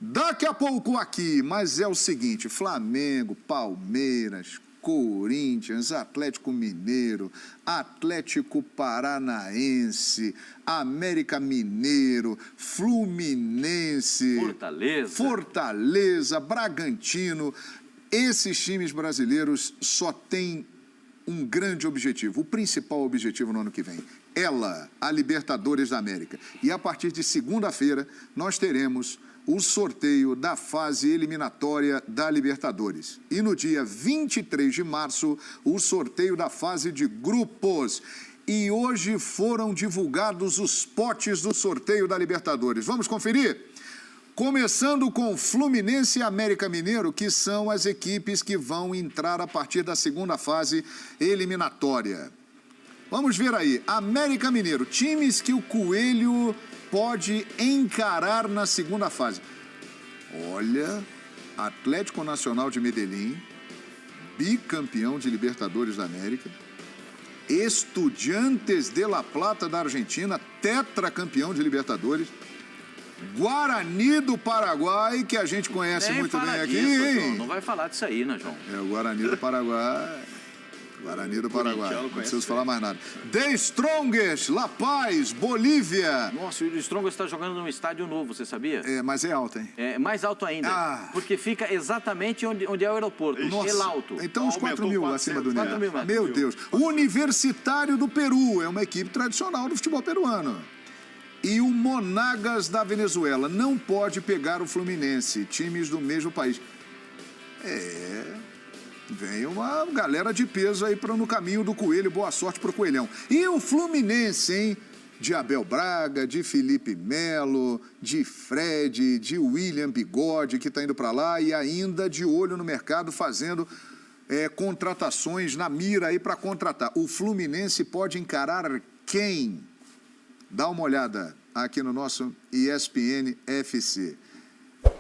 Daqui a pouco aqui, mas é o seguinte, Flamengo, Palmeiras, Corinthians, Atlético Mineiro, Atlético Paranaense, América Mineiro, Fluminense, Fortaleza, Bragantino. Esses times brasileiros só têm um grande objetivo, o principal objetivo no ano que vem. A Libertadores da América. E a partir de segunda-feira, nós teremos o sorteio da fase eliminatória da Libertadores. E no dia 23 de março, o sorteio da fase de grupos. E hoje foram divulgados os potes do sorteio da Libertadores. Vamos conferir? Começando com Fluminense e América Mineiro, que são as equipes que vão entrar a partir da segunda fase eliminatória. Vamos ver aí, América Mineiro, times que o Coelho pode encarar na segunda fase. Olha, Atlético Nacional de Medellín, bicampeão de Libertadores da América, Estudiantes de La Plata da Argentina, tetracampeão de Libertadores, Guarani do Paraguai, que a gente conhece muito bem aqui, hein? João, não vai falar disso aí, né, João? É o Guarani do Paraguai. Guarani do Paraguai, não preciso falar mais nada. The Strongest, La Paz, Bolívia. Nossa, o The Strongest está jogando num estádio novo, você sabia? É, mas é alto, hein? É mais alto ainda, porque fica exatamente onde é o aeroporto, El Alto. Então uns 4 mil acima do nível. Meu Deus. Universitário do Peru, é uma equipe tradicional do futebol peruano. E o Monagas da Venezuela não pode pegar o Fluminense, times do mesmo país. Vem uma galera de peso aí no caminho do Coelho. Boa sorte pro Coelhão. E o Fluminense, hein? De Abel Braga, de Felipe Melo, de Fred, de William Bigode, que está indo para lá, e ainda de olho no mercado, fazendo contratações na mira aí para contratar. O Fluminense pode encarar quem? Dá uma olhada aqui no nosso ESPN FC.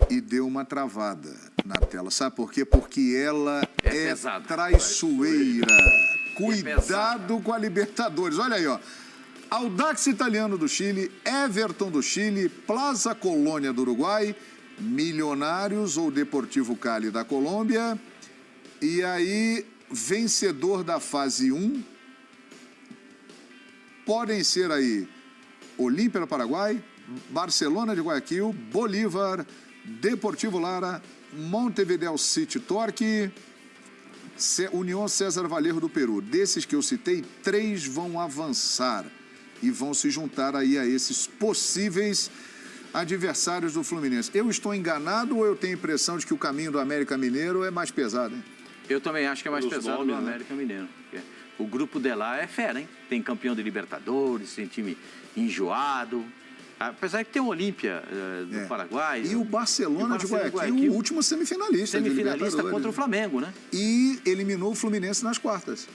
E deu uma travada na tela. Sabe por quê? Porque ela é traiçoeira. Cuidado com a Libertadores. Olha aí, ó. Audax Italiano do Chile, Everton do Chile, Plaza Colônia do Uruguai, Milionários ou Deportivo Cali da Colômbia. E aí, vencedor da fase 1. Podem ser aí Olímpia do Paraguai, Barcelona de Guayaquil, Bolívar, Deportivo Lara, Montevideo City Torque, União César Vallejo do Peru. Desses que eu citei, 3 vão avançar e vão se juntar aí a esses possíveis adversários do Fluminense. Eu estou enganado ou eu tenho a impressão de que o caminho do América Mineiro é mais pesado, hein? Eu também acho que é mais pesado do América Mineiro. O grupo de lá é fera, hein? Tem campeão de Libertadores, tem time enjoado. Apesar que tem o Olímpia do Paraguai. E o Barcelona de Guayaquil, o último semifinalista. Semifinalista contra o Flamengo, né? E eliminou o Fluminense nas quartas.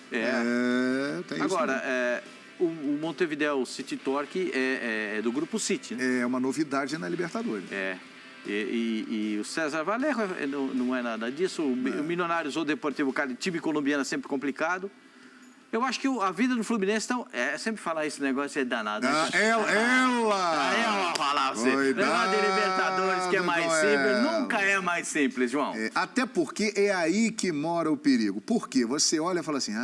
Tem agora, o Montevideo City Torque é do grupo City, né? É uma novidade na Libertadores. E o César Vallejo não é nada disso. O Milionários ou Deportivo Cali, time colombiano é sempre complicado. Eu acho que a vida do Fluminense, então, sempre falar esse negócio é danado. Ela falar você. Negócio de Libertadores, que é mais simples, nunca é mais simples, João. Até porque é aí que mora o perigo. Por quê? Você olha e fala assim,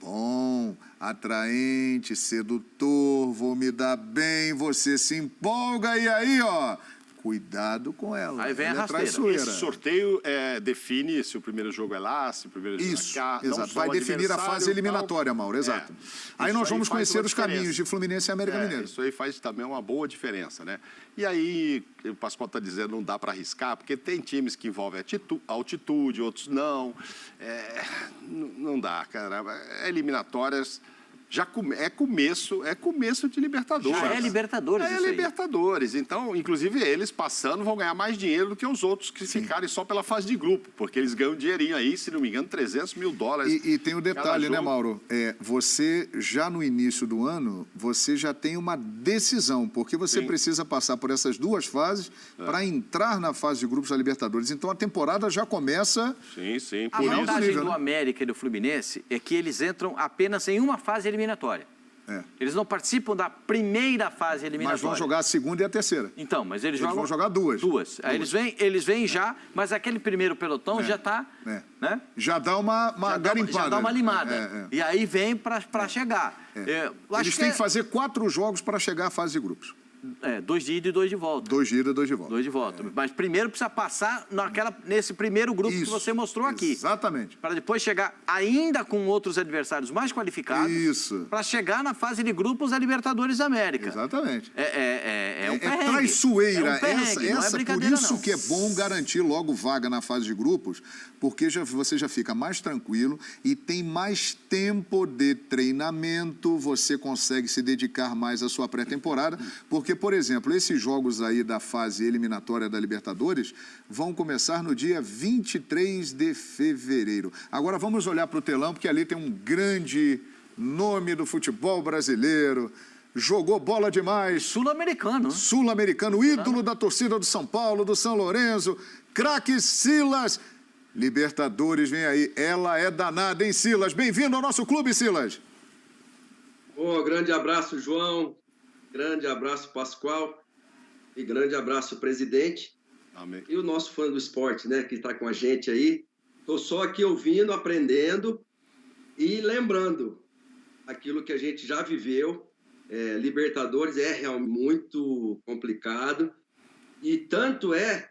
bom, atraente, sedutor, vou me dar bem, você se empolga e aí, ó... Cuidado com ela. Aí vem a rasteira. Esse sorteio define se o primeiro jogo é lá, se o primeiro jogo é cá. Exato. Vai definir a fase eliminatória, Mauro. Exato. Aí nós vamos conhecer os caminhos de Fluminense e América Mineiro. Isso aí faz também uma boa diferença, né? E aí, o Pascoal está dizendo não dá para arriscar, porque tem times que envolvem altitude, outros não. Não dá, cara. Eliminatórias... é começo de Libertadores. Já é Libertadores isso aí. Libertadores. Então, inclusive, eles passando vão ganhar mais dinheiro do que os outros que ficarem só pela fase de grupo, porque eles ganham dinheirinho aí, se não me engano, 300 mil dólares. E tem o detalhe, né, Mauro? Você, já no início do ano, você já tem uma decisão, porque você precisa passar por essas 2 fases para entrar na fase de grupos da Libertadores. Então, a temporada já começa... Sim. A vantagem do América e do Fluminense é que eles entram apenas em uma fase eliminatória. Eles não participam da primeira fase eliminatória. Mas vão jogar a segunda e a terceira. Então, mas eles vão jogar duas. Aí eles vêm já, mas aquele primeiro pelotão já está... Né? Já dá uma garimpada. Já dá uma limada. E aí vem para chegar. Eles têm que fazer 4 jogos para chegar à fase de grupos. 2 de ida e 2 de volta. 2 de ida e 2 de volta. 2 de volta. Mas primeiro precisa passar nesse primeiro grupo que você mostrou aqui. Exatamente. Para depois chegar ainda com outros adversários mais qualificados. Isso. Para chegar na fase de grupos da Libertadores da América. Exatamente. É um perrengue. Traiçoeira. É um perrengue, não é brincadeira, por isso não. que é bom garantir logo vaga na fase de grupos, porque você já fica mais tranquilo e tem mais tempo de treinamento, você consegue se dedicar mais à sua pré-temporada, porque, por exemplo, esses jogos aí da fase eliminatória da Libertadores vão começar no dia 23 de fevereiro. Agora vamos olhar para o telão, porque ali tem um grande nome do futebol brasileiro, jogou bola demais. Sul-americano. Sul-americano, ídolo da torcida do São Paulo, do São Lourenço, craque Silas. Libertadores vem aí, ela é danada, hein, Silas? Bem-vindo ao nosso clube, Silas. Grande abraço, João. Grande abraço, Pascoal. E grande abraço, presidente. Amém. E o nosso fã do esporte, né, que está com a gente aí. Estou só aqui ouvindo, aprendendo e lembrando aquilo que a gente já viveu. Libertadores é realmente muito complicado. E tanto é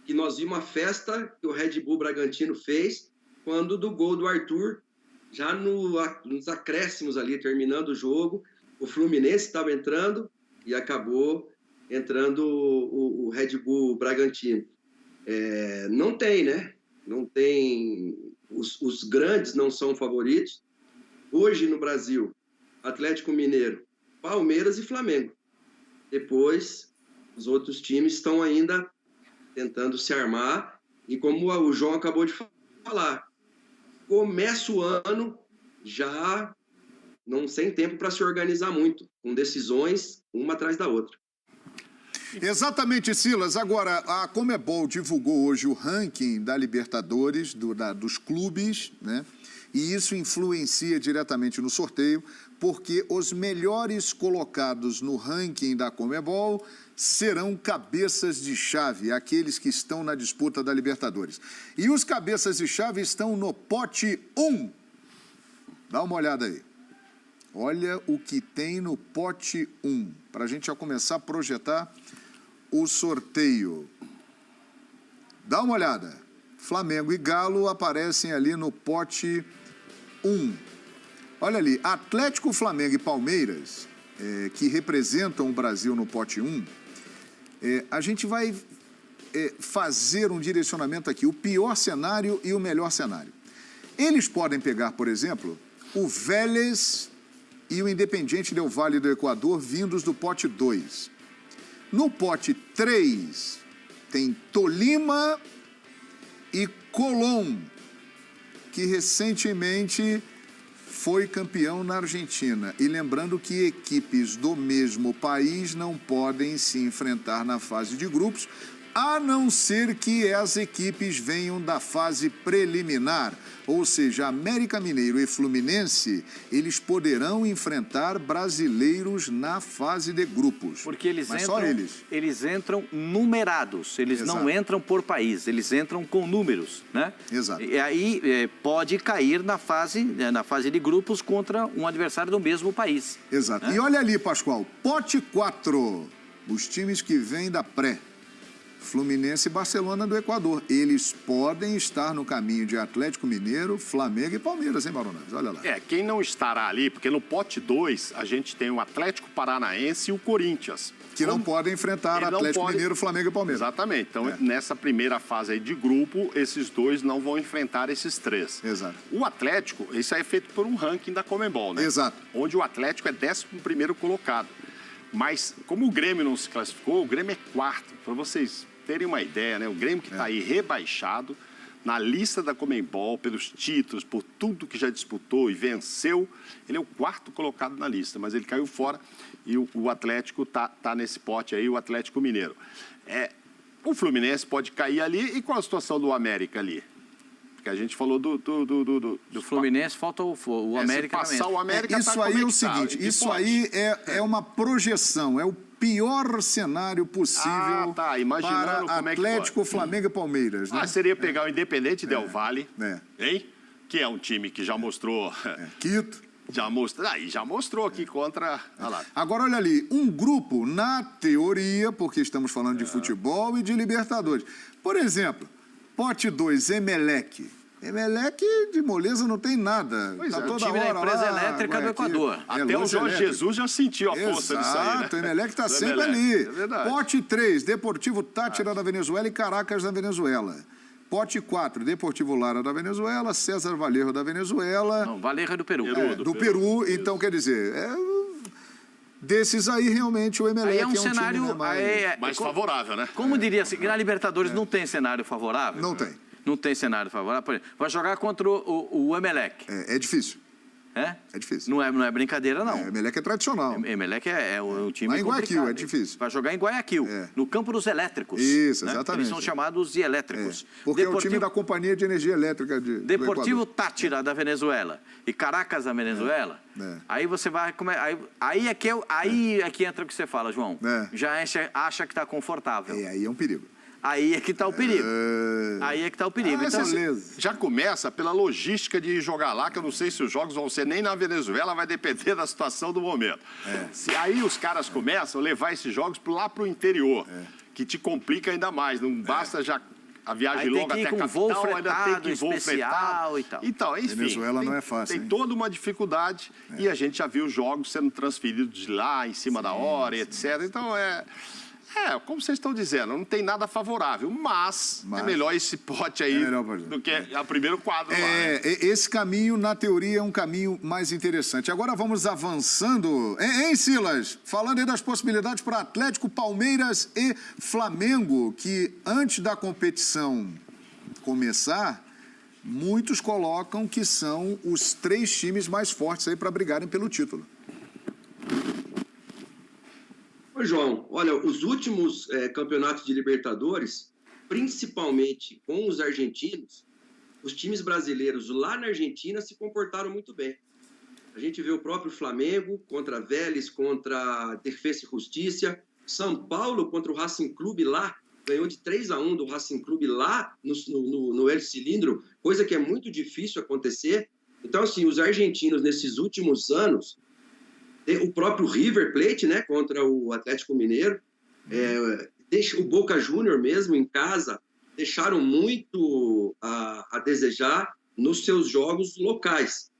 que nós vimos uma festa que o Red Bull Bragantino fez quando do gol do Arthur, já nos acréscimos ali, terminando o jogo. O Fluminense estava entrando e acabou entrando o Red Bull Bragantino. Não tem, né? Não tem... Os grandes não são favoritos. Hoje no Brasil, Atlético Mineiro, Palmeiras e Flamengo. Depois, os outros times estão ainda tentando se armar. E como o João acabou de falar, começa o ano já... não sem tempo para se organizar muito, com decisões uma atrás da outra. Exatamente, Silas. Agora, a Conmebol divulgou hoje o ranking da Libertadores, dos clubes, né? E isso influencia diretamente no sorteio, porque os melhores colocados no ranking da Conmebol serão cabeças de chave, aqueles que estão na disputa da Libertadores. E os cabeças de chave estão no pote 1. Dá uma olhada aí. Olha o que tem no pote 1, para a gente já começar a projetar o sorteio. Dá uma olhada. Flamengo e Galo aparecem ali no pote 1. Olha ali, Atlético, Flamengo e Palmeiras, que representam o Brasil no pote 1, a gente vai fazer um direcionamento aqui, o pior cenário e o melhor cenário. Eles podem pegar, por exemplo, o Vélez e o Independiente Del Valle do Equador, vindos do pote 2. No pote 3, tem Tolima e Colón, que recentemente foi campeão na Argentina. E lembrando que equipes do mesmo país não podem se enfrentar na fase de grupos, a não ser que as equipes venham da fase preliminar. Ou seja, América Mineiro e Fluminense, eles poderão enfrentar brasileiros na fase de grupos. Porque Mas só eles. Eles entram numerados, eles não entram por país, eles entram com números, né? Exato. E aí pode cair na fase de grupos contra um adversário do mesmo país. Exato. Né? E olha ali, Pascoal, pote 4, os times que vêm da pré. Fluminense e Barcelona do Equador. Eles podem estar no caminho de Atlético Mineiro, Flamengo e Palmeiras, hein, Baronades? Olha lá. Quem não estará ali, porque no pote 2 a gente tem o Atlético Paranaense e o Corinthians. Que não podem enfrentar Atlético Mineiro, Flamengo e Palmeiras. Exatamente. Então, nessa primeira fase aí de grupo, esses dois não vão enfrentar esses 3. Exato. O Atlético, isso é feito por um ranking da Conmebol, né? Exato. Onde o Atlético é 11º colocado. Mas, como o Grêmio não se classificou, o Grêmio é 4º. Para vocês terem uma ideia, né? O Grêmio que está aí rebaixado na lista da Conmebol, pelos títulos, por tudo que já disputou e venceu, ele é o 4º colocado na lista, mas ele caiu fora e o Atlético tá nesse pote aí, o Atlético Mineiro. O Fluminense pode cair ali, e qual a situação do América ali? Porque a gente falou do Fluminense, falta o América se passar também. o América, Isso aí é o seguinte, isso aí é uma projeção, é o pior cenário possível imaginando para como é que Atlético, pode. Flamengo e Palmeiras. Né? Seria pegar o Independente Del Valle, É. hein? Que é um time que já mostrou... Quito. Já mostrou aqui contra... Olha lá. Agora, olha ali, um grupo, na teoria, porque estamos falando de futebol e de Libertadores. Por exemplo, pote 2, Emelec. Emelec de moleza não tem nada. Pois tá é, o toda time da hora empresa lá, elétrica do Guayaquil. Equador. Até o luz Jorge elétrica. Jesus já sentiu a força disso aí, né? Exato, o Emelec está Do sempre Emelec, ali. é verdade. Pote 3, Deportivo Táchira da Venezuela e Caracas da Venezuela. Pote 4, Deportivo Lara da Venezuela, César Vallejo da Venezuela. Não, Vallejo é do Peru. Do Peru. Então, quer dizer, desses aí, realmente, o Emelec Aí é um time, cenário... né, Mais favorável, né? Como diria assim, que na Libertadores não tem cenário favorável? Não tem. Não tem cenário favorável. Por exemplo, vai jogar contra o Emelec. É difícil. É? É difícil. Não é brincadeira, não. Emelec é tradicional. Emelec é um time Lá em Guayaquil, complicado. é difícil. Vai jogar em Guayaquil, no campo dos elétricos. Isso, né? exatamente. Eles são chamados de elétricos. Porque é o time da Companhia de Energia Elétrica do Deportivo Equador. Táchira da Venezuela e Caracas da Venezuela. Aí você vai... Aí é que entra o que você fala, João. Já acha que está confortável. Aí é um perigo. Aí é que está o perigo. Aí é que está o perigo. Então, já começa pela logística de jogar lá, que eu não sei se os jogos vão ser nem na Venezuela, vai depender da situação do momento. Se aí os caras começam a levar esses jogos lá para o interior, que te complica ainda mais. Não basta já a viagem longa até a capital, voo fretado, ainda tem que ir voo especial fretado e tal. Então, enfim, Venezuela não é fácil, tem hein? toda uma dificuldade e a gente já viu os jogos sendo transferidos de lá, em cima da hora, etc. Então, como vocês estão dizendo, não tem nada favorável, mas é melhor esse pote aí do que o primeiro quadro lá. Né? Esse caminho, na teoria, é um caminho mais interessante. Agora vamos avançando. Hein, Silas? Falando aí das possibilidades para Atlético, Palmeiras e Flamengo, que antes da competição começar, muitos colocam que são os 3 times mais fortes aí para brigarem pelo título. Ô, João, olha, os últimos campeonatos de Libertadores, principalmente com os argentinos, os times brasileiros lá na Argentina se comportaram muito bem. A gente vê o próprio Flamengo contra Vélez, contra Defensa e Justiça, São Paulo contra o Racing Clube lá, ganhou de 3-1 do Racing Clube lá no El Cilindro, coisa que é muito difícil acontecer. Então, assim, os argentinos nesses últimos anos, o próprio River Plate, né, contra o Atlético Mineiro, o Boca Júnior mesmo em casa, deixaram muito a desejar nos seus jogos locais.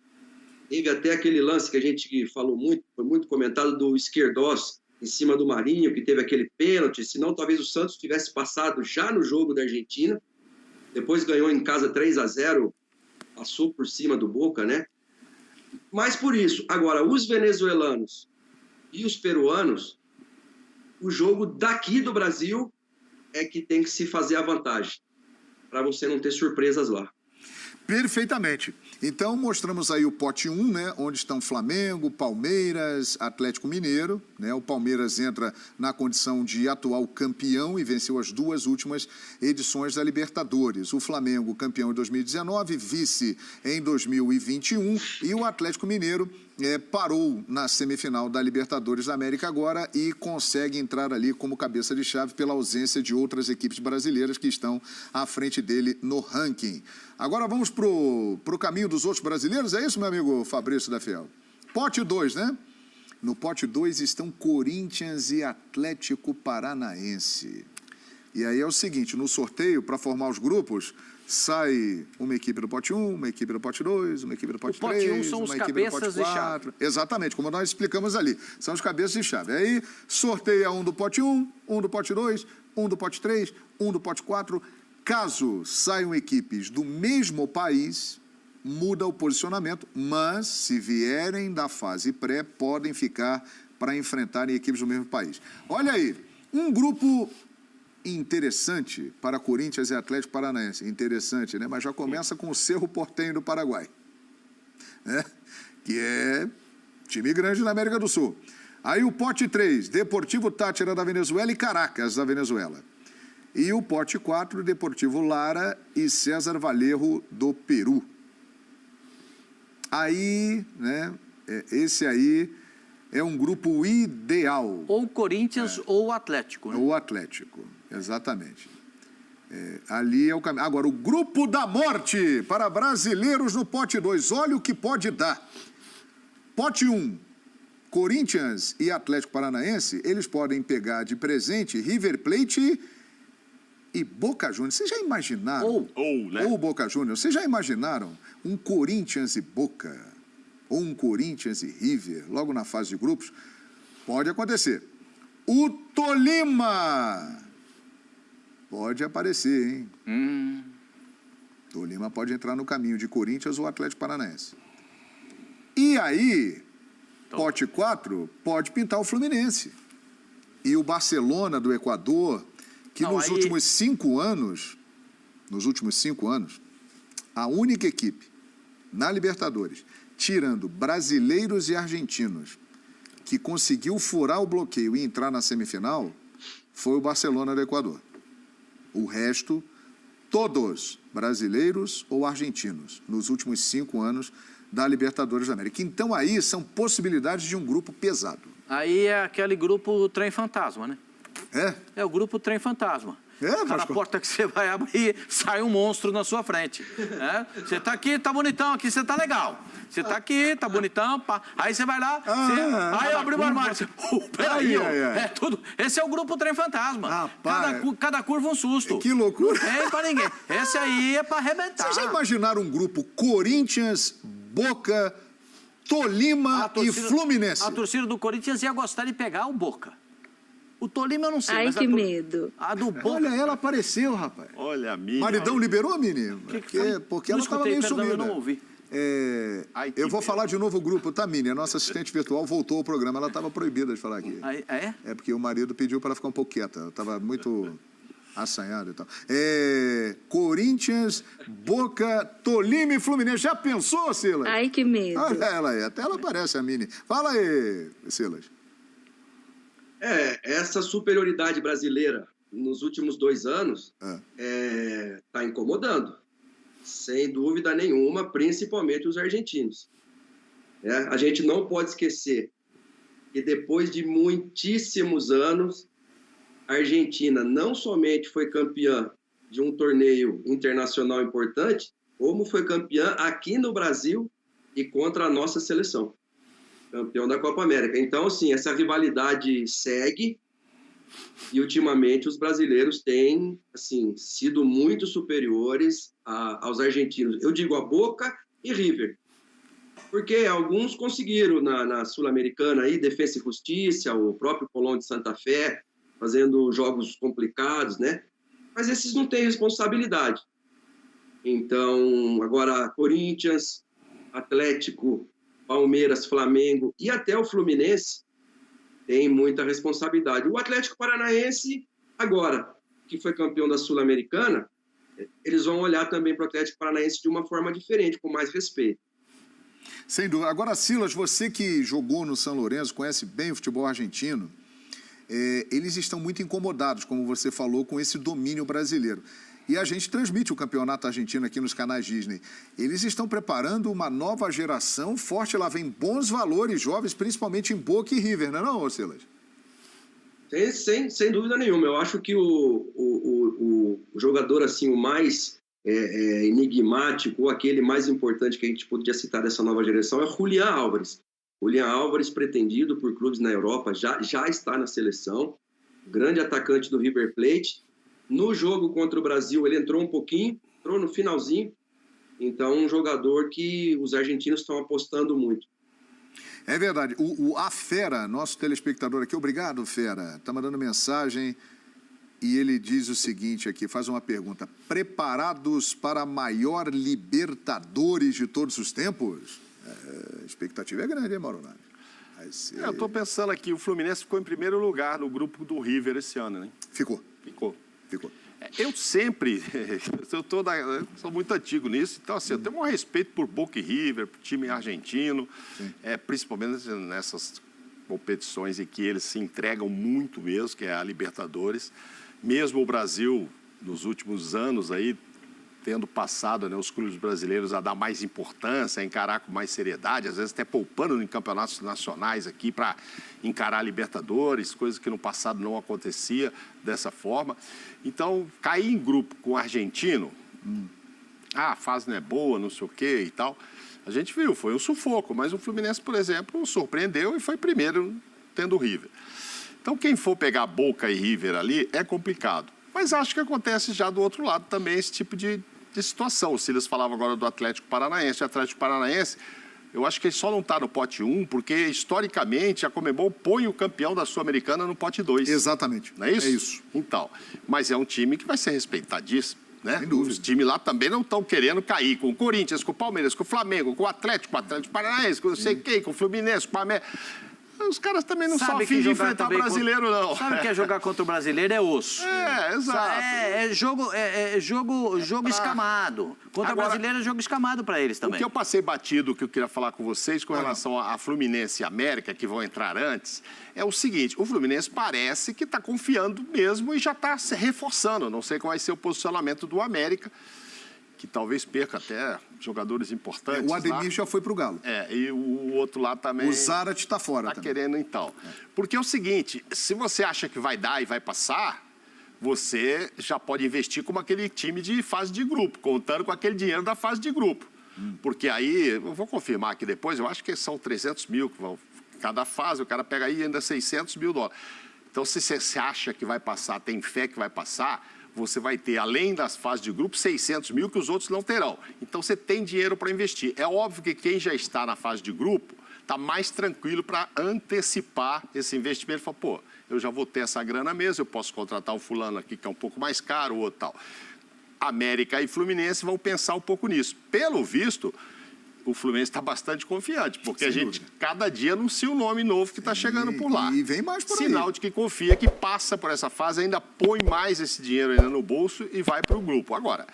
Teve até aquele lance que a gente falou muito, foi muito comentado, do Esquerdós em cima do Marinho, que teve aquele pênalti, senão talvez o Santos tivesse passado já no jogo da Argentina, depois ganhou em casa 3-0, passou por cima do Boca, né? Mas por isso, agora, os venezuelanos e os peruanos, o jogo daqui do Brasil é que tem que se fazer a vantagem, para você não ter surpresas lá. Perfeitamente. Então, mostramos aí o pote 1, né, onde estão Flamengo, Palmeiras, Atlético Mineiro. Né? O Palmeiras entra na condição de atual campeão e venceu as 2 últimas edições da Libertadores. O Flamengo, campeão em 2019, vice em 2021. E o Atlético Mineiro parou na semifinal da Libertadores da América agora e consegue entrar ali como cabeça de chave pela ausência de outras equipes brasileiras que estão à frente dele no ranking. Agora vamos pro caminho dos outros brasileiros, é isso, meu amigo Fabrício da Fiel? Pote 2, né? No pote 2 estão Corinthians e Atlético Paranaense. E aí é o seguinte, no sorteio, para formar os grupos, sai uma equipe do pote 1, uma equipe do pote 2, uma equipe do pote 3, o pote 1 são os cabeças de chave. Exatamente, como nós explicamos ali. São os cabeças de chave. Aí sorteia um do pote 1, um do pote 2, um do pote 3, um do pote 4. Caso saiam equipes do mesmo país, muda o posicionamento, mas se vierem da fase pré, podem ficar para enfrentarem equipes do mesmo país. Olha aí, um grupo interessante para Corinthians e Atlético Paranaense. Interessante, né? Mas já começa com o Cerro Porteño do Paraguai, né? Que é time grande na América do Sul. Aí o pote 3, Deportivo Táchira da Venezuela e Caracas da Venezuela. E o pote 4, Deportivo Lara e César Vallejo do Peru. Aí, né, esse aí é um grupo ideal. Ou o Corinthians ou o Atlético. Né? O Atlético, exatamente. Ali é o caminho. Agora, o grupo da morte para brasileiros no pote 2. Olha o que pode dar. Pote 1, Corinthians e Atlético Paranaense, eles podem pegar de presente River Plate e Boca Juniors. Vocês já imaginaram? Ou Boca Juniors. Vocês já imaginaram um Corinthians e Boca? Ou um Corinthians e River, logo na fase de grupos? Pode acontecer. O Tolima pode aparecer, hein? Tolima pode entrar no caminho de Corinthians ou Atlético Paranaense. E aí, pote 4 pode pintar o Fluminense. E o Barcelona do Equador, que nos últimos 5 anos, a única equipe na Libertadores, tirando brasileiros e argentinos, que conseguiu furar o bloqueio e entrar na semifinal, foi o Barcelona do Equador. O resto, todos brasileiros ou argentinos, nos últimos 5 anos da Libertadores da América. Então, aí são possibilidades de um grupo pesado. Aí é aquele grupo Trem Fantasma, né? É o grupo Trem Fantasma. Cada porta que você vai abrir, sai um monstro na sua frente. Você tá aqui, tá bonitão, aqui você tá legal. Você tá aqui, tá bonitão, pá. Aí você vai lá, aí abre o armário. Peraí, é tudo. Esse é o grupo Trem Fantasma. Cada curva um susto. Que loucura. Não pra ninguém. Esse aí é pra arrebentar. Vocês já imaginaram um grupo Corinthians, Boca, Tolima e Fluminense? A torcida do Corinthians ia gostar de pegar o Boca. O Tolima eu não sei. Ai, mas que medo. A do Boca... Olha, ela apareceu, rapaz. Olha a Mini. Maridão liberou, Mini? Porque ela estava meio sumida. Eu não ouvi. Eu vou falar de novo o grupo, tá, Mini? A nossa assistente virtual voltou ao programa. Ela estava proibida de falar aqui. É porque o marido pediu para ela ficar um pouco quieta. Ela estava muito assanhada e tal. Corinthians, Boca, Tolima e Fluminense. Já pensou, Silas? Ai, que medo. Olha ela aí. Até ela parece a Mini. Fala aí, Silas. Essa superioridade brasileira nos últimos 2 anos está incomodando, sem dúvida nenhuma, principalmente os argentinos. A gente não pode esquecer que depois de muitíssimos anos, a Argentina não somente foi campeã de um torneio internacional importante, como foi campeã aqui no Brasil e contra a nossa seleção. Campeão da Copa América. Então, assim, essa rivalidade segue e, ultimamente, os brasileiros têm, assim, sido muito superiores aos argentinos. Eu digo a Boca e River, porque alguns conseguiram na Sul-Americana, aí, Defensa e Justiça, o próprio Colón de Santa Fé, fazendo jogos complicados, né? Mas esses não têm responsabilidade. Então, agora, Corinthians, Atlético, Palmeiras, Flamengo e até o Fluminense tem muita responsabilidade. O Atlético Paranaense, agora, que foi campeão da Sul-Americana, eles vão olhar também para o Atlético Paranaense de uma forma diferente, com mais respeito. Sem dúvida. Agora, Silas, você que jogou no São Lourenço, conhece bem o futebol argentino, eles estão muito incomodados, como você falou, com esse domínio brasileiro. E a gente transmite o campeonato argentino aqui nos canais Disney. Eles estão preparando uma nova geração forte. Lá vem bons valores jovens, principalmente em Boca e River, não é não, Silas? Sem dúvida nenhuma. Eu acho que o jogador assim, o mais enigmático, ou aquele mais importante que a gente podia citar dessa nova geração é Julián Álvares. Julián Álvares, pretendido por clubes na Europa, já está na seleção. Grande atacante do River Plate. No jogo contra o Brasil, ele entrou um pouquinho, entrou no finalzinho. Então, um jogador que os argentinos estão apostando muito. É verdade. A Fera, nosso telespectador aqui, obrigado, Fera, está mandando mensagem e ele diz o seguinte aqui, faz uma pergunta. Preparados para a maior Libertadores de todos os tempos? A expectativa é grande, hein, Mauro Naves? Eu estou pensando aqui, o Fluminense ficou em primeiro lugar no grupo do River esse ano, né? Ficou. Eu sempre, sou muito antigo nisso, então assim, eu tenho um respeito por Boca e River, por time argentino, principalmente nessas competições em que eles se entregam muito mesmo, que é a Libertadores. mesmo o Brasil, nos últimos anos aí, tendo passado, né, os clubes brasileiros a dar mais importância, a encarar com mais seriedade, às vezes até poupando em campeonatos nacionais aqui para encarar a Libertadores, coisa que no passado não acontecia dessa forma. Então, cair em grupo com o argentino, a fase não é boa, não sei o quê e tal, a gente viu, foi um sufoco, mas o Fluminense, por exemplo, surpreendeu e foi primeiro tendo o River. Então, quem for pegar Boca e River ali é complicado. Mas acho que acontece já do outro lado também esse tipo de situação. O Silas falava agora do Atlético Paranaense. O Atlético Paranaense, eu acho que ele só não está no pote 1, porque, historicamente, a Conmebol põe o campeão da Sul-Americana no pote 2. Exatamente. Não é isso? É isso. Então, mas é um time que vai ser respeitadíssimo, né? Sem dúvida. Os times lá também não estão querendo cair com o Corinthians, com o Palmeiras, com o Flamengo, com o Atlético Paranaense, com não sei quem, com o Fluminense, com o América. Os caras também não são afim de enfrentar brasileiro, não. Sabe que é jogar contra o brasileiro é osso. Exato. É jogo escamado. Contra o brasileiro é jogo escamado para eles também. O que eu passei batido, que eu queria falar com vocês com relação a Fluminense e América, que vão entrar antes, é o seguinte: o Fluminense parece que está confiando mesmo e já está se reforçando. Não sei qual vai ser o posicionamento do América, que talvez perca até jogadores importantes. O Ademir já foi para o Galo. E o outro lá também... O Zarate está fora Está também. querendo, então. Porque é o seguinte, se você acha que vai dar e vai passar, você já pode investir como aquele time de fase de grupo, contando com aquele dinheiro da fase de grupo. Porque aí, eu vou confirmar aqui depois, eu acho que são 300 mil que vão... Cada fase, o cara pega aí ainda 600 mil dólares. Então, se você acha que vai passar, tem fé que vai passar, você vai ter, além das fases de grupo, 600 mil que os outros não terão. Então, você tem dinheiro para investir. É óbvio que quem já está na fase de grupo está mais tranquilo para antecipar esse investimento. Fala, pô, eu já vou ter essa grana mesmo, eu posso contratar um fulano aqui que é um pouco mais caro, ou outro tal. América e Fluminense vão pensar um pouco nisso. Pelo visto, o Fluminense está bastante confiante, porque a gente, cada dia, anuncia um nome novo que está chegando por lá. E vem mais por aí. Sinal de que confia, que passa por essa fase, ainda põe mais esse dinheiro ainda no bolso e vai para o grupo. Agora,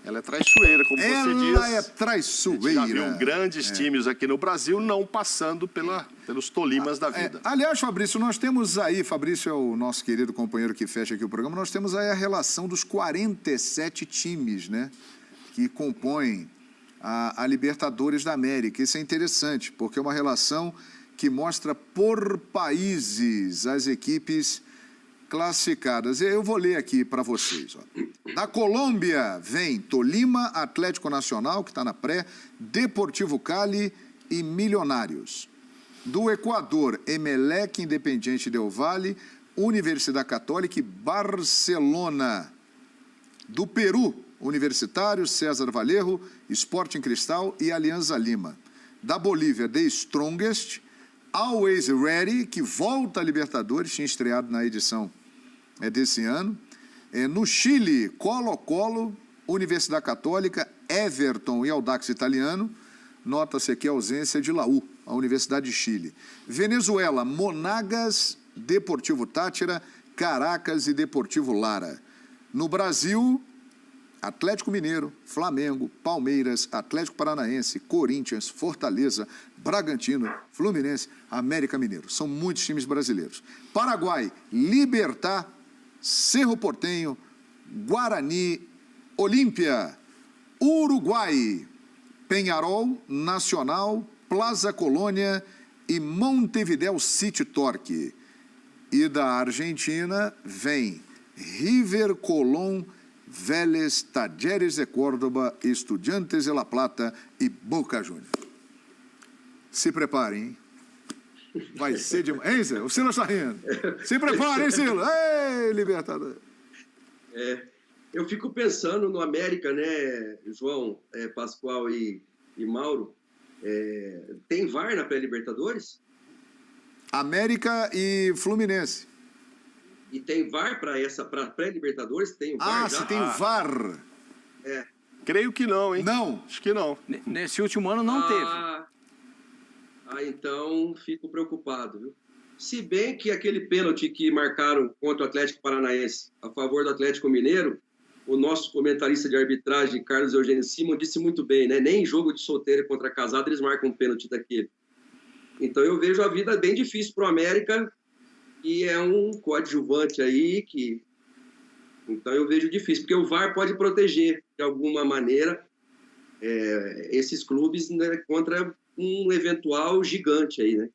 ela é traiçoeira, como você diz. Ela é traiçoeira. Já viu grandes times aqui no Brasil não passando pelos tolimas da vida. Aliás, Fabrício, nós temos aí, Fabrício é o nosso querido companheiro que fecha aqui o programa, nós temos aí a relação dos 47 times, né, que compõem a Libertadores da América. Isso é interessante, porque é uma relação que mostra por países as equipes classificadas. Eu vou ler aqui para vocês. Da Colômbia vem Tolima, Atlético Nacional, que está na pré, Deportivo Cali e Milionários. Do Equador, Emelec, Independiente del Valle, Universidade Católica e Barcelona. Do Peru, Universitário, César Vallejo, Sporting Cristal e Alianza Lima. Da Bolívia, The Strongest, Always Ready, que volta a Libertadores, tinha estreado na edição desse ano. No Chile, Colo-Colo, Universidade Católica, Everton e Audax Italiano. Nota-se aqui a ausência de Laú, a Universidade de Chile. Venezuela, Monagas, Deportivo Táchira, Caracas e Deportivo Lara. No Brasil, Atlético Mineiro, Flamengo, Palmeiras, Atlético Paranaense, Corinthians, Fortaleza, Bragantino, Fluminense, América Mineiro. São muitos times brasileiros. Paraguai, Libertad, Cerro Porteño, Guarani, Olímpia. Uruguai, Peñarol, Nacional, Plaza Colônia e Montevideo City Torque. E da Argentina vem River, Colón, Vélez, Talleres de Córdoba, Estudiantes de La Plata e Boca Juniors. Se preparem, hein? Vai ser demais. Hein, Zé? O Silas está rindo. Se preparem, hein, Silas? Ei, Libertadores. Eu fico pensando no América, né, João, Pascoal e Mauro. Tem VAR na pré-Libertadores? América e Fluminense. E tem VAR para pré-Libertadores? Tem o VAR já? Se tem VAR. Creio que não, hein? Não. Acho que não. Nesse último ano não teve. Então fico preocupado, viu? Se bem que aquele pênalti que marcaram contra o Atlético Paranaense a favor do Atlético Mineiro, o nosso comentarista de arbitragem, Carlos Eugênio Simon, disse muito bem, né? Nem em jogo de solteiro contra casado eles marcam um pênalti daquele. Então eu vejo a vida bem difícil para o América, e é um coadjuvante aí que Então eu vejo difícil, porque o VAR pode proteger, de alguma maneira, esses clubes, né, contra um eventual gigante aí, né?